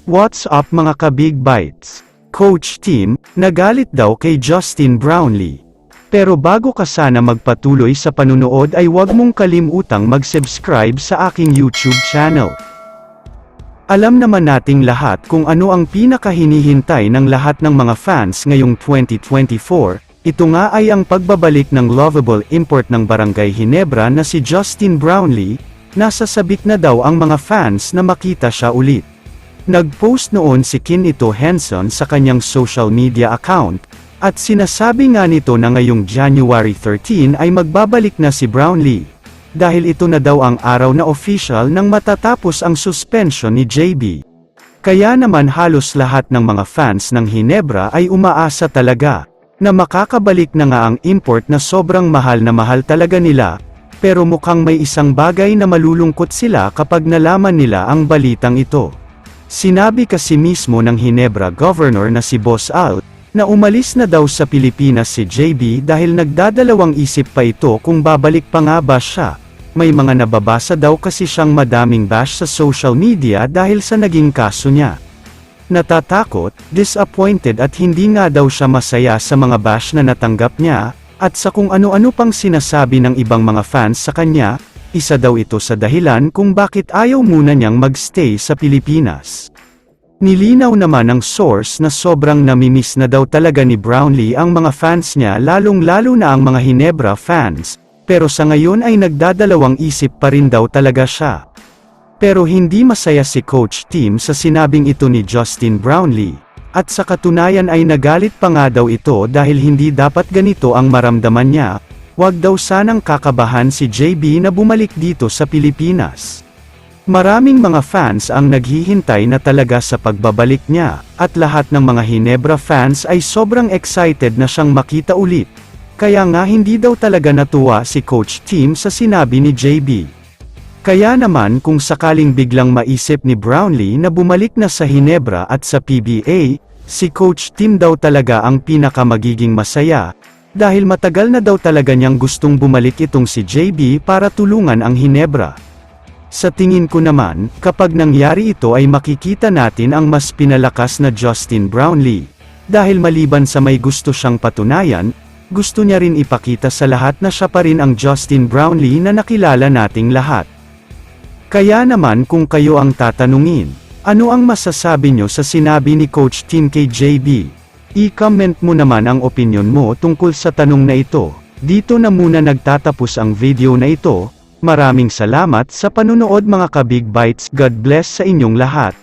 What's up mga ka-Big Bites? Coach Tim, nagalit daw kay Justin Brownlee. Pero bago ka sana magpatuloy sa panunood ay huwag mong kalimutang mag-subscribe sa aking YouTube channel. Alam naman nating lahat kung ano ang pinakahinihintay ng lahat ng mga fans ngayong 2024, ito nga ay ang pagbabalik ng lovable import ng Barangay Ginebra na si Justin Brownlee. Nasa sabik na daw ang mga fans na makita siya ulit. Nag-post noon si Kinito Henson sa kanyang social media account, at sinasabi nga nito na ngayong January 13 ay magbabalik na si Brownlee. Dahil ito na daw ang araw na official nang matatapos ang suspension ni JB. Kaya naman halos lahat ng mga fans ng Ginebra ay umaasa talaga, na makakabalik na nga ang import na sobrang mahal talaga nila, pero mukhang may isang bagay na malulungkot sila kapag nalaman nila ang balitang ito. Sinabi kasi mismo ng Ginebra Governor na si Boss Al, na umalis na daw sa Pilipinas si JB dahil nagdadalawang isip pa ito kung babalik pa nga ba siya. May mga nababasa daw kasi siyang madaming bash sa social media dahil sa naging kaso niya. Natatakot, disappointed at hindi nga daw siya masaya sa mga bash na natanggap niya, at sa kung ano-ano pang sinasabi ng ibang mga fans sa kanya. Isa daw ito sa dahilan kung bakit ayaw muna niyang magstay sa Pilipinas. Nilinaw naman ng source na sobrang namimiss na daw talaga ni Brownlee ang mga fans niya, lalong-lalo na ang mga Ginebra fans, pero sa ngayon ay nagdadalawang isip pa rin daw talaga siya. Pero hindi masaya si Coach Tim sa sinabing ito ni Justin Brownlee, at sa katunayan ay nagalit pa nga daw ito dahil hindi dapat ganito ang maramdaman niya. Huwag daw sanang kakabahan si JB na bumalik dito sa Pilipinas. Maraming mga fans ang naghihintay na talaga sa pagbabalik niya, at lahat ng mga Ginebra fans ay sobrang excited na siyang makita ulit. Kaya nga hindi daw talaga natuwa si Coach Tim sa sinabi ni JB. Kaya naman kung sakaling biglang maisip ni Brownlee na bumalik na sa Ginebra at sa PBA, si Coach Tim daw talaga ang pinakamagiging masaya. Dahil matagal na daw talaga niyang gustong bumalik itong si JB para tulungan ang Ginebra. Sa tingin ko naman, kapag nangyari ito ay makikita natin ang mas pinalakas na Justin Brownlee. Dahil maliban sa may gusto siyang patunayan, gusto niya rin ipakita sa lahat na siya pa rin ang Justin Brownlee na nakilala nating lahat. Kaya naman kung kayo ang tatanungin, ano ang masasabi niyo sa sinabi ni Coach Tim kay JB? I-comment mo naman ang opinion mo tungkol sa tanong na ito. Dito na muna nagtatapos ang video na ito. Maraming salamat sa panunood mga ka-Big Bites. God bless sa inyong lahat.